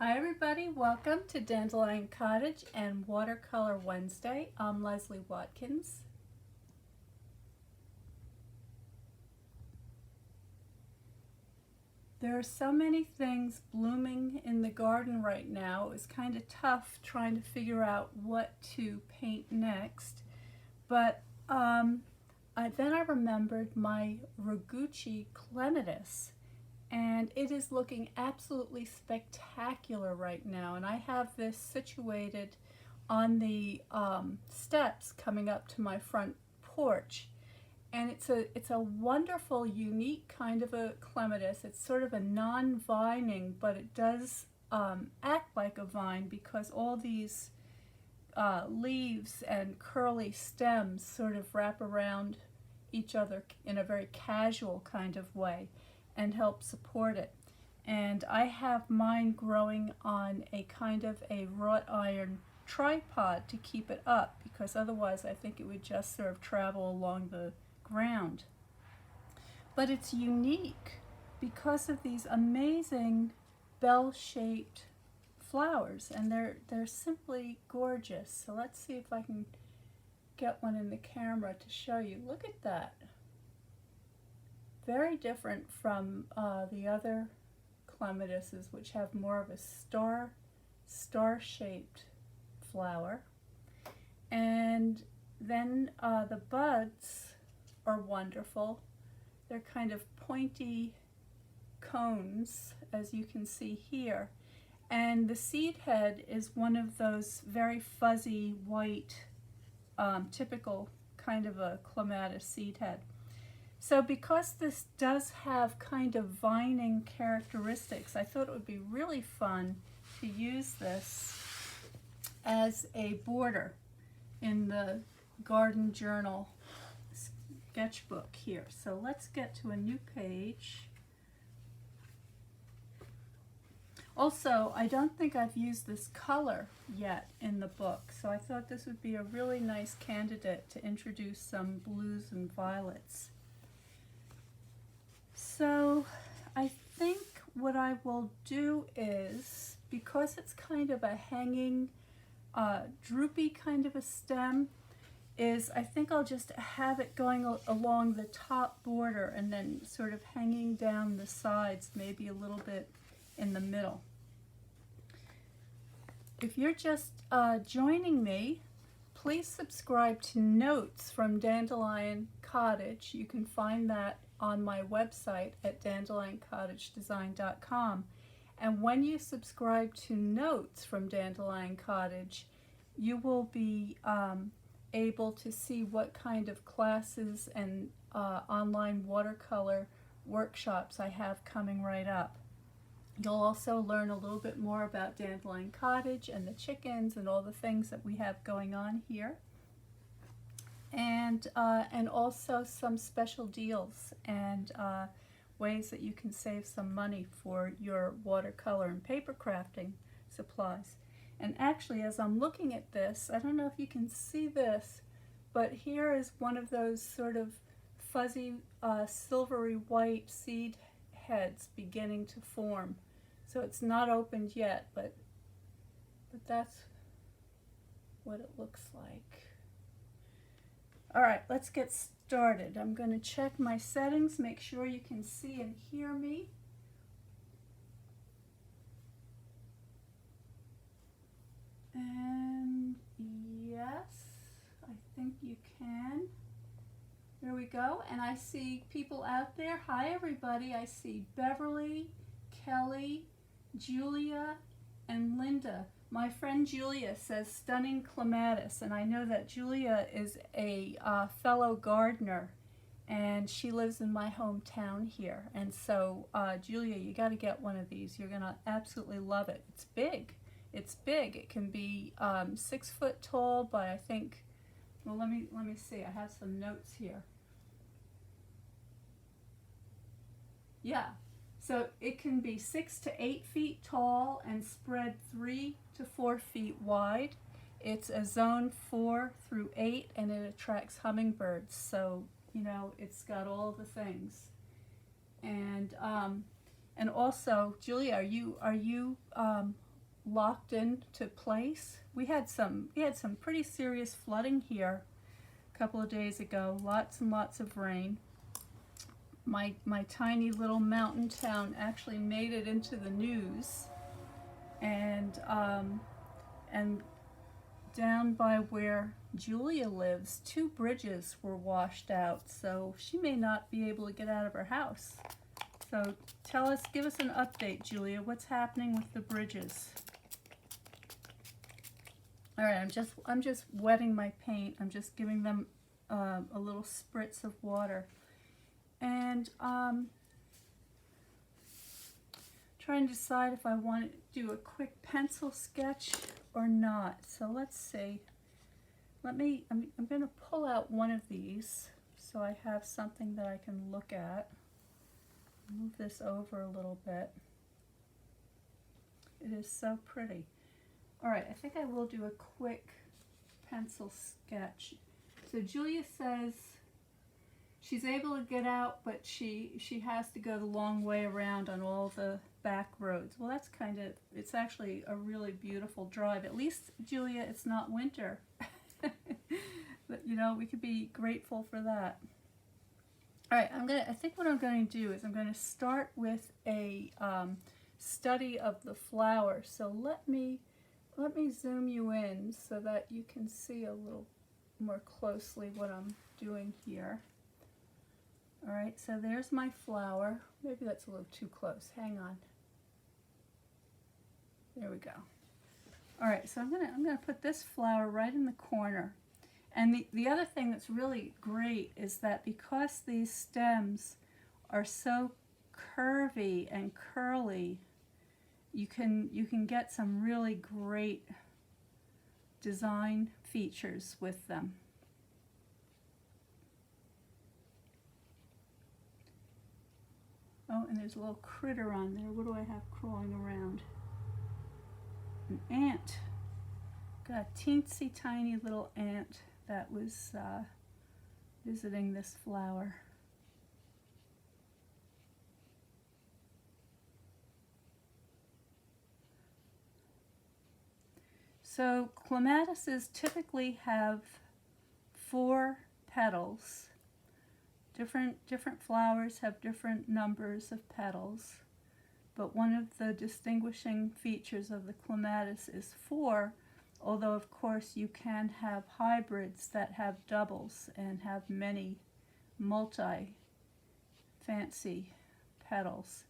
Hi everybody, welcome to Dandelion Cottage and Watercolor Wednesday. I'm Leslie Watkins. There are so many things blooming in the garden right now. It's kind of tough trying to figure out what to paint next. But then I remembered my Rooguchi Clematis, and it is looking absolutely spectacular right now. And I have this situated on the steps coming up to my front porch. And it's a wonderful, unique kind of a clematis. It's sort of a non-vining, but it does act like a vine because all these leaves and curly stems sort of wrap around each other in a very casual kind of way and help support it. And I have mine growing on a kind of a wrought iron tripod to keep it up, because otherwise I think it would just sort of travel along the ground. But it's unique because of these amazing bell-shaped flowers, and they're simply gorgeous. So let's see if I can get one in the camera to show you. Look at that. Very different from the other clematises, which have more of a star-shaped flower. And then the buds are wonderful. They're kind of pointy cones, as you can see here. And the seed head is one of those very fuzzy white, typical kind of a clematis seed head. So because this does have kind of vining characteristics, I thought it would be really fun to use this as a border in the garden journal sketchbook here. So let's get to a new page. Also, I don't think I've used this color yet in the book, so I thought this would be a really nice candidate to introduce some blues and violets. So I think what I will do is, because it's kind of a hanging, droopy kind of a stem, is I think I'll just have it going along the top border and then sort of hanging down the sides, maybe a little bit in the middle. If you're just joining me, please subscribe to Notes from Dandelion Cottage. You can find that on my website at dandelioncottagedesign.com. And when you subscribe to Notes from Dandelion Cottage, you will be able to see what kind of classes and online watercolor workshops I have coming right up. You'll also learn a little bit more about Dandelion Cottage and the chickens and all the things that we have going on here. And also some special deals and ways that you can save some money for your watercolor and paper crafting supplies. And actually, as I'm looking at this, I don't know if you can see this, but here is one of those sort of fuzzy silvery white seed heads beginning to form. So it's not opened yet, but that's what it looks like. All right, let's get started. I'm going to check my settings, make sure you can see and hear me. And yes, I think you can. There we go. And I see people out there. Hi, everybody. I see Beverly, Kelly, Julia, and Linda. My friend Julia says stunning clematis, and I know that Julia is a fellow gardener, and she lives in my hometown here. And so, Julia, you got to get one of these. You're going to absolutely love it. It's big. It's big. It can be 6 foot tall by, I think, well, let me see. I have some notes here. Yeah. So it can be 6 to 8 feet tall and spread 3 to 4 feet wide. It's a zone 4 through 8, and it attracts hummingbirds. So, you know, it's got all the things. And also, Julia, are you locked into place. We had some pretty serious flooding here a couple of days ago. Lots and lots of rain. My tiny little mountain town actually made it into the news, and down by where Julia lives, 2 bridges were washed out, so she may not be able to get out of her house. So give us an update, Julia. What's happening with the bridges? All right, I'm just wetting my paint. I'm just giving them a little spritz of water, and trying to decide if I want to do a quick pencil sketch or not. So let's see. I'm going to pull out one of these so I have something that I can look at. Move this over a little bit. It is so pretty. All right, I think I will do a quick pencil sketch. So Julia says she's able to get out, but she has to go the long way around on all the back roads. Well, that's it's actually a really beautiful drive. At least, Julia, it's not winter. But, you know, we could be grateful for that. All right, I think what I'm going to do is I'm going to start with a study of the flower. So let me zoom you in so that you can see a little more closely what I'm doing here. All right, so there's my flower. Maybe that's a little too close. Hang on. There we go. All right, so I'm gonna put this flower right in the corner. And the other thing that's really great is that because these stems are so curvy and curly, you can get some really great design features with them. Oh, and there's a little critter on there. What do I have crawling around? An ant. Got a teensy tiny little ant that was visiting this flower. So clematises typically have 4 petals. Different flowers have different numbers of petals, but one of the distinguishing features of the clematis is 4, although of course you can have hybrids that have doubles and have many multi-fancy petals.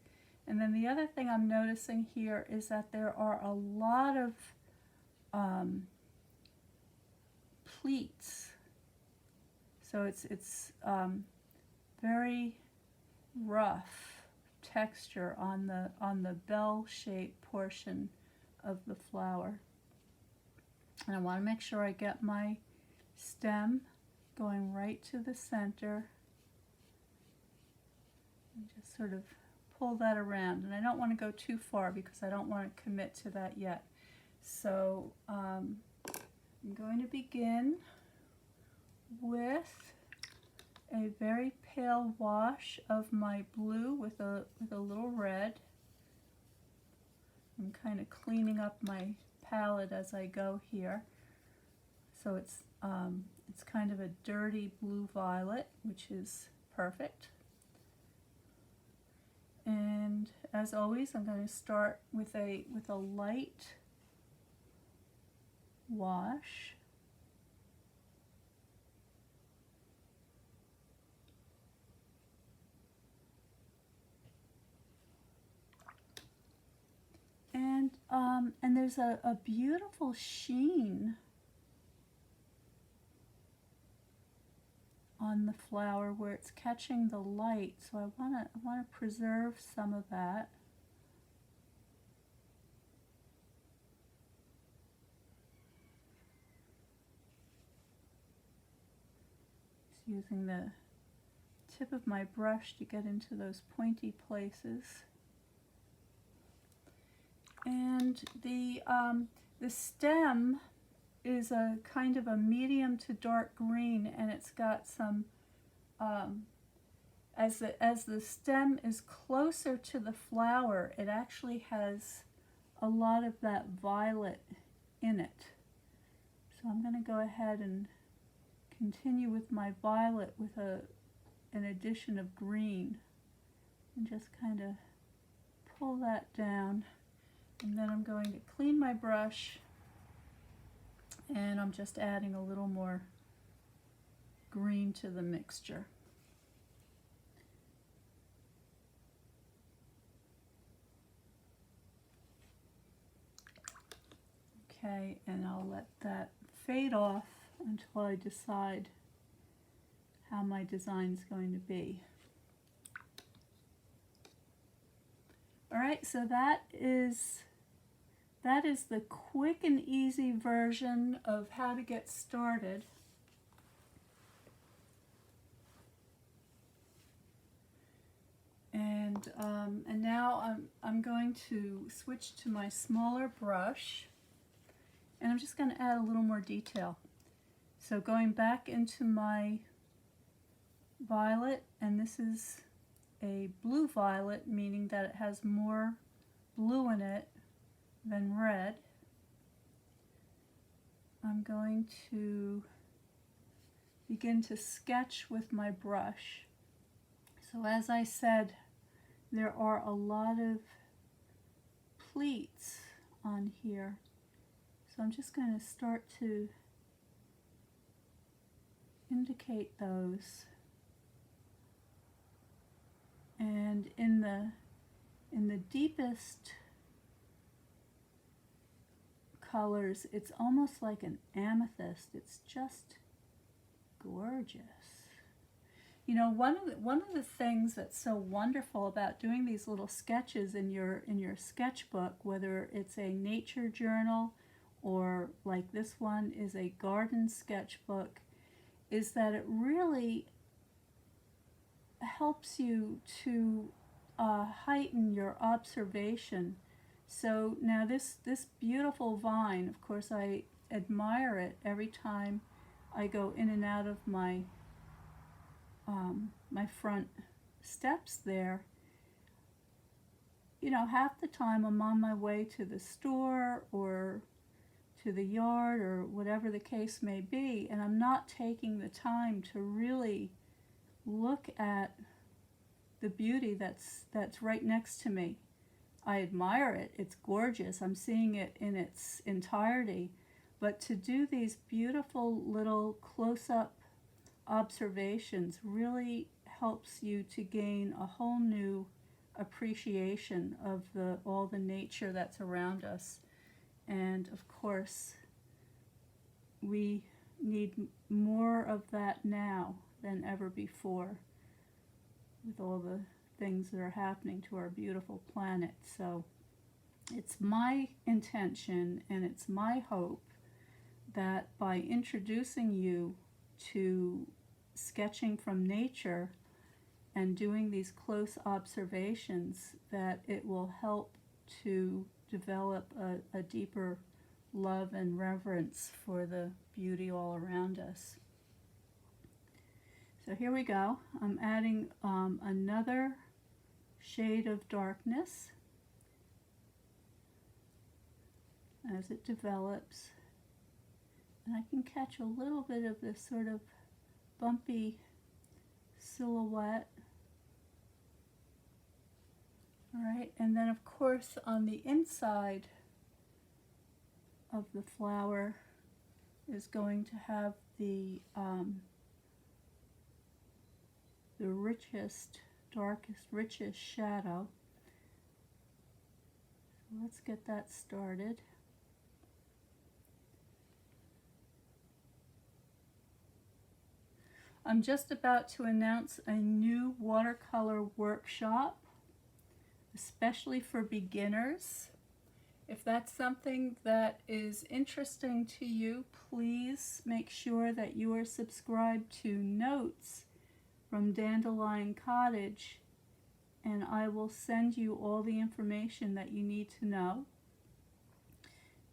And then the other thing I'm noticing here is that there are a lot of pleats. So it's very rough texture on the bell-shaped portion of the flower. And I want to make sure I get my stem going right to the center and just sort of pull that around. And I don't want to go too far because I don't want to commit to that yet. So I'm going to begin with a very pale wash of my blue with a little red. I'm kind of cleaning up my palette as I go here. So it's kind of a dirty blue violet, which is perfect. And as always, I'm going to start with a light wash. And there's a beautiful sheen on the flower where it's catching the light, so I want to preserve some of that. Just using the tip of my brush to get into those pointy places. And the stem is a kind of a medium to dark green, and it's got some, as the stem is closer to the flower, it actually has a lot of that violet in it. So I'm going to go ahead and continue with my violet with an addition of green, and just kind of pull that down. And then I'm going to clean my brush, and I'm just adding a little more green to the mixture. Okay, and I'll let that fade off until I decide how my design is going to be. Alright, so that is the quick and easy version of how to get started. And now I'm going to switch to my smaller brush, and I'm just going to add a little more detail. So going back into my violet, and this is a blue violet, meaning that it has more blue in it than red. I'm going to begin to sketch with my brush. So as I said, there are a lot of pleats on here. So I'm just going to start to indicate those. And in the deepest colors, it's almost like an amethyst. It's just gorgeous. You know, one of the things that's so wonderful about doing these little sketches in your sketchbook, whether it's a nature journal or like this one is a garden sketchbook, is that it really helps you to heighten your observation. So now this beautiful vine, of course I admire it every time I go in and out of my my front steps there. You know, half the time I'm on my way to the store or to the yard or whatever the case may be, and I'm not taking the time to really look at the beauty that's right next to me. I admire it. It's gorgeous. I'm seeing it in its entirety. But to do these beautiful little close-up observations really helps you to gain a whole new appreciation of all the nature that's around us. And of course, we need more of that now than ever before with all the things that are happening to our beautiful planet. So it's my intention and it's my hope that by introducing you to sketching from nature and doing these close observations, that it will help to develop a deeper love and reverence for the beauty all around us. So here we go. I'm adding another shade of darkness as it develops. And I can catch a little bit of this sort of bumpy silhouette. All right, and then of course on the inside of the flower is going to have the richest, darkest, richest shadow. So let's get that started. I'm just about to announce a new watercolor workshop, especially for beginners. If that's something that is interesting to you, please make sure that you are subscribed to Notes from Dandelion Cottage, and I will send you all the information that you need to know.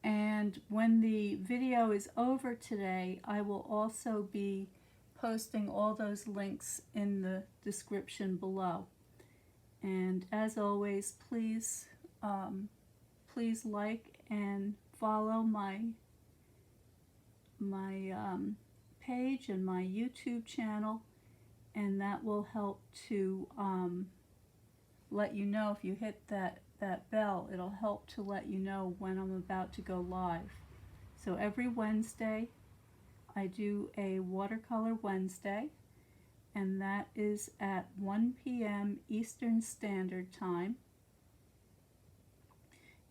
And when the video is over today, I will also be posting all those links in the description below. And as always, please please like and follow my page and my YouTube channel, and that will help to let you know if you hit that bell. It'll help to let you know when I'm about to go live. So every Wednesday I do a Watercolor Wednesday, and that is at 1 p.m. Eastern Standard Time.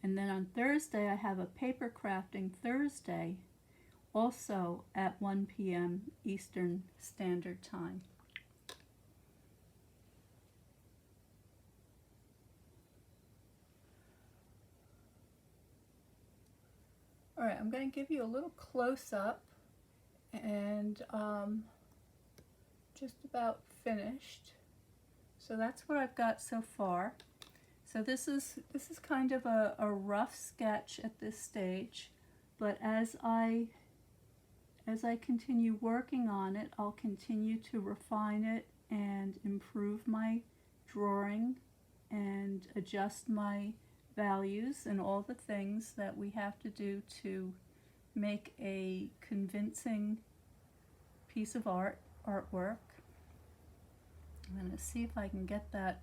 And then on Thursday I have a paper crafting Thursday, also at 1 p.m. Eastern Standard Time. All right, I'm going to give you a little close-up, and just about finished. So that's what I've got so far. So this is kind of a rough sketch at this stage, but as I continue working on it, I'll continue to refine it and improve my drawing and adjust my values and all the things that we have to do to make a convincing piece of artwork. I'm going to see if I can get that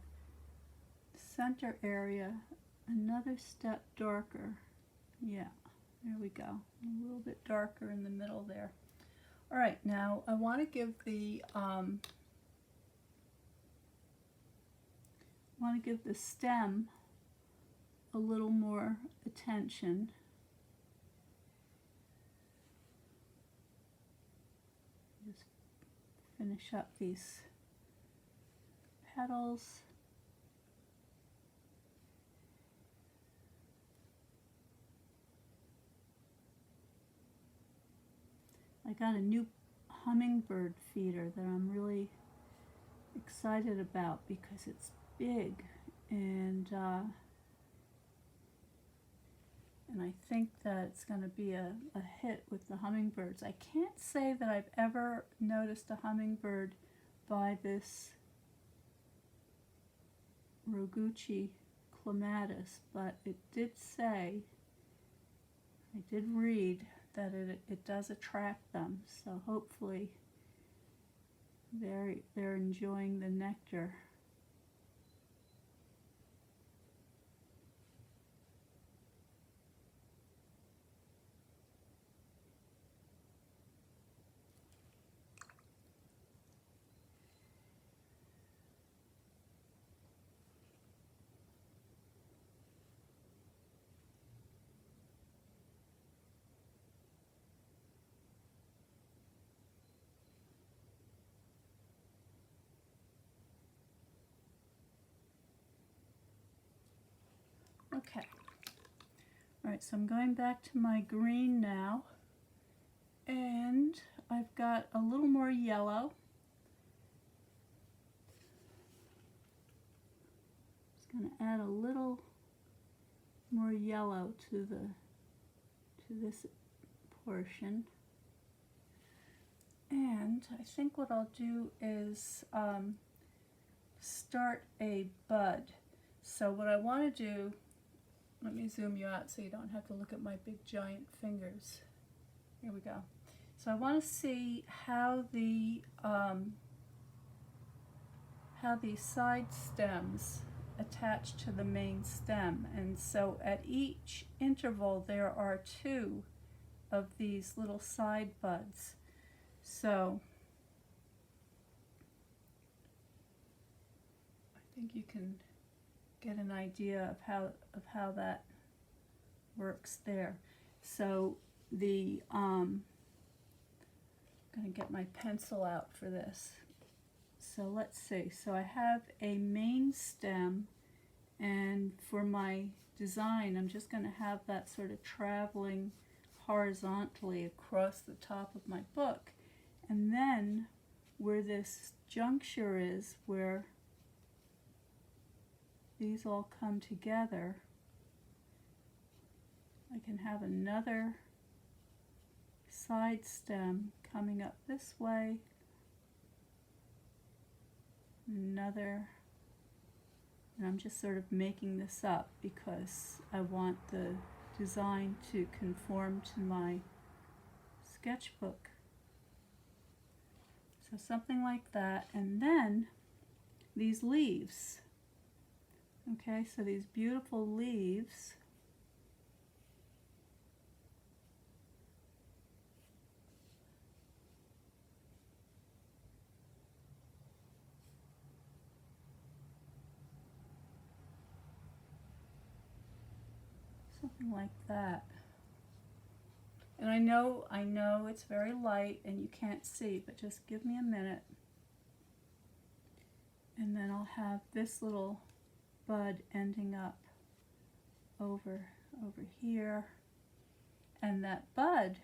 center area another step darker. Yeah, there we go. A little bit darker in the middle there. All right, now I want to give the stem a little more attention. Just finish up these petals. I got a new hummingbird feeder that I'm really excited about because it's big, and I think that it's going to be a hit with the hummingbirds. I can't say that I've ever noticed a hummingbird by this Rooguchi Clematis, but it did say, I did read that it does attract them, so hopefully they're enjoying the nectar. Okay. All right, so I'm going back to my green now, and I've got a little more yellow. Just going to add a little more yellow to this portion. And I think what I'll do is start a bud. So what I want to do, let me zoom you out so you don't have to look at my big giant fingers. Here we go. So I want to see how these side stems attach to the main stem. And so at each interval there are 2 of these little side buds. So I think you can get an idea of how that works there. So I'm going to get my pencil out for this. So let's see. So I have a main stem, and for my design I'm just going to have that sort of traveling horizontally across the top of my book. And then where this juncture is, where these all come together, I can have another side stem coming up this way, another And I'm just sort of making this up because I want the design to conform to my sketchbook. So something like that, and then these leaves. Okay, so these beautiful leaves. Something like that. And I know it's very light and you can't see, but just give me a minute. And then I'll have this little bud ending up over here. And that bud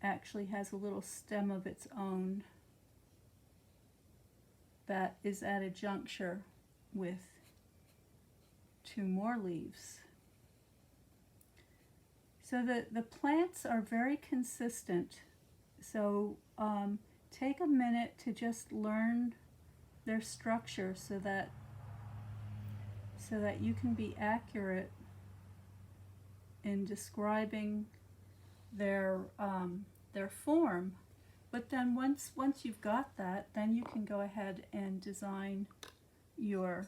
actually has a little stem of its own that is at a juncture with two more leaves. So the plants are very consistent. So take a minute to just learn their structure so that you can be accurate in describing their form. But then once you've got that, then you can go ahead and design your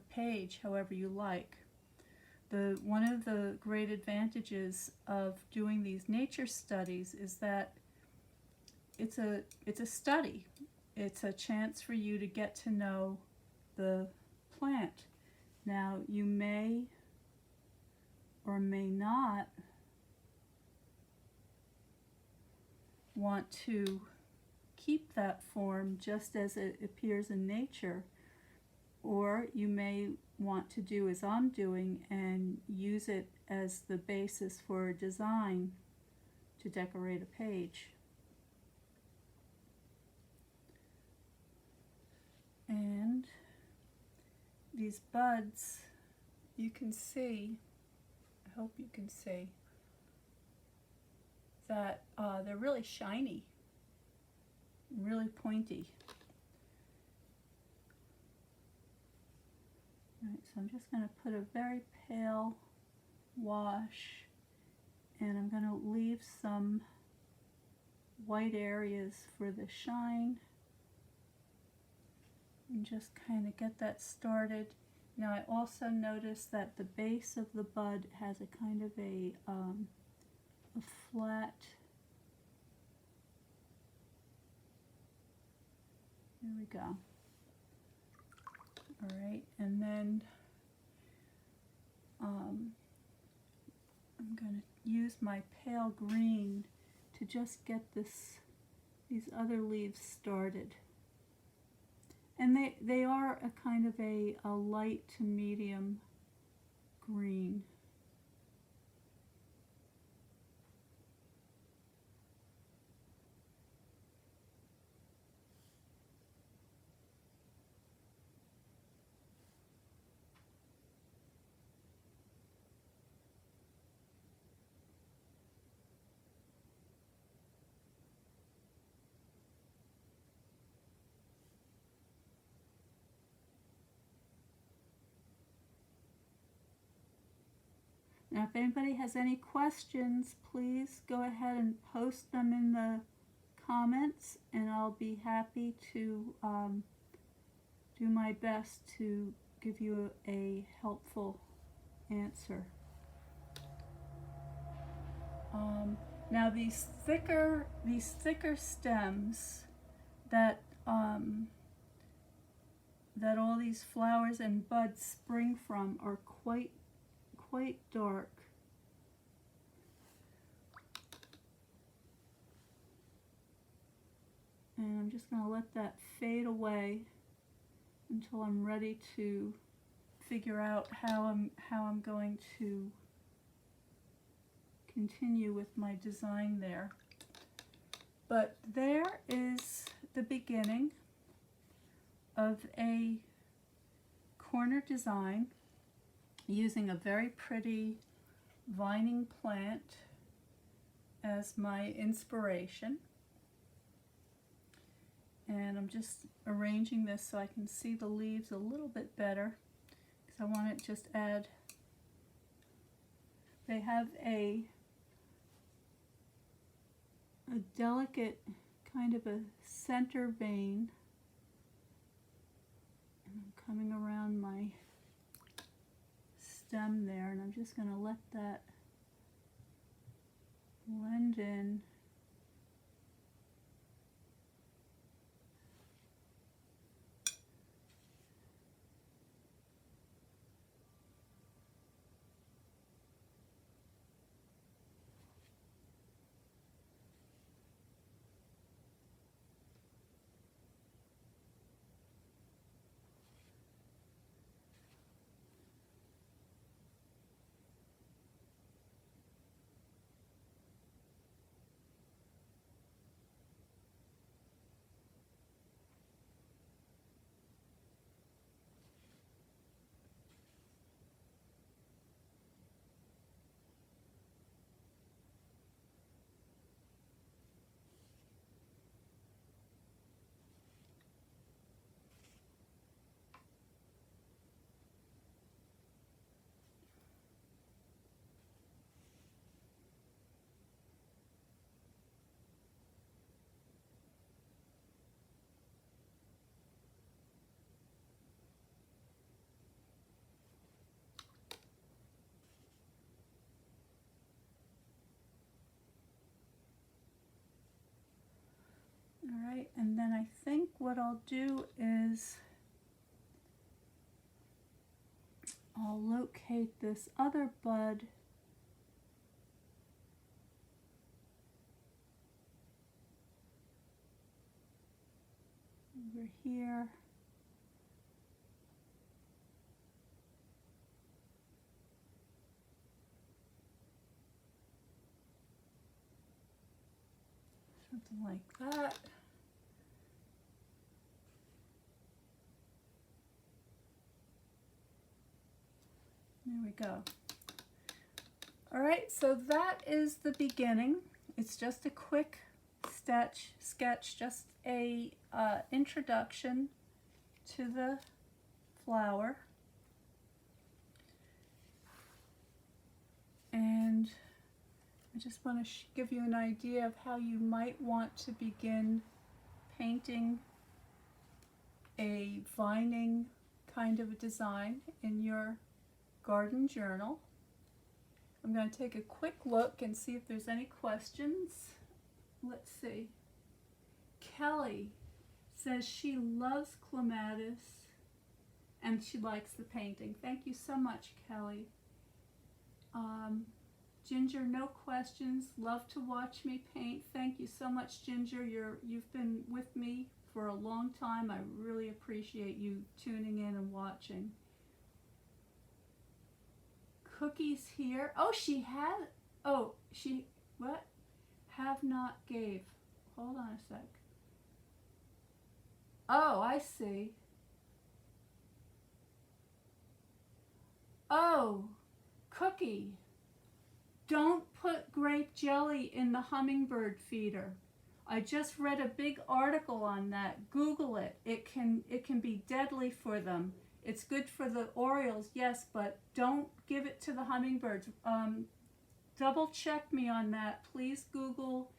page however you like. One of the great advantages of doing these nature studies is that it's a study. It's a chance for you to get to know the plant. Now you may or may not want to keep that form just as it appears in nature, or you may want to do as I'm doing and use it as the basis for a design to decorate a page. And these buds, you can see, I hope you can see, that they're really shiny, really pointy. Right, so I'm just going to put a very pale wash, and I'm going to leave some white areas for the shine, and just kind of get that started. Now I also noticed that the base of the bud has a kind of a flat, there we go. All right, and then I'm going to use my pale green to just get these other leaves started. And they are a kind of a light to medium green. Now, if anybody has any questions, please go ahead and post them in the comments, and I'll be happy to do my best to give you a helpful answer. Now, these thicker stems that that all these flowers and buds spring from are quite dark. And I'm just going to let that fade away until I'm ready to figure out how I'm going to continue with my design there. But there is the beginning of a corner design using a very pretty vining plant as my inspiration. And I'm just arranging this so I can see the leaves a little bit better, because I want to just add, they have a delicate kind of a center vein, and I'm coming around my stem there, and I'm just going to let that blend in. Alright, and then I think what I'll do is I'll locate this other bud over here. Something like that. There we go. All right, so that is the beginning. It's just a quick sketch, just a introduction to the flower. And I just want to give you an idea of how you might want to begin painting a vining kind of a design in your garden journal. I'm going to take a quick look and see if there's any questions. Let's see. Kelly says she loves clematis and she likes the painting. Thank you so much, Kelly. Ginger, no questions. Love to watch me paint. Thank you so much, Ginger. You've been with me for a long time. I really appreciate you tuning in and watching. Cookies here. Oh, she had. Oh, she. What? Have not gave. Hold on a sec. Oh, I see. Oh, Cookie. Don't put grape jelly in the hummingbird feeder. I just read a big article on that. Google it. It can be deadly for them. It's good for the orioles, yes, but don't give it to the hummingbirds. Double check me on that. Please Google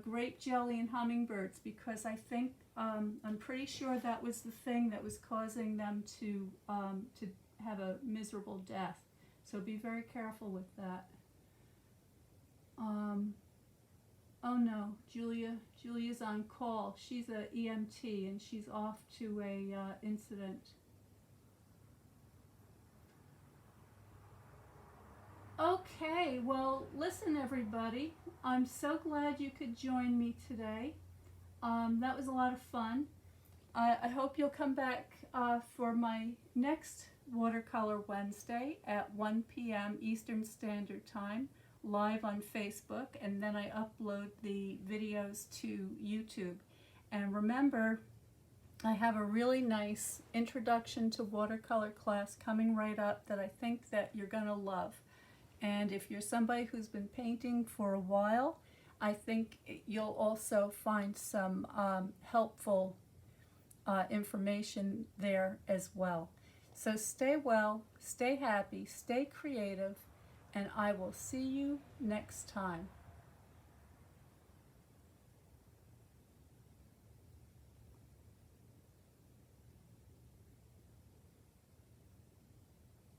grape jelly and hummingbirds, because I think I'm pretty sure that was the thing that was causing them to have a miserable death. So be very careful with that. Oh no, Julia's on call. She's a EMT and she's off to a incident. Okay, well, listen everybody. I'm so glad you could join me today. That was a lot of fun. I hope you'll come back for my next Watercolor Wednesday at 1 p.m. Eastern Standard Time, live on Facebook, and then I upload the videos to YouTube. And remember, I have a really nice introduction to watercolor class coming right up that I think that you're going to love. And if you're somebody who's been painting for a while, I think you'll also find some helpful information there as well. So stay well, stay happy, stay creative, and I will see you next time.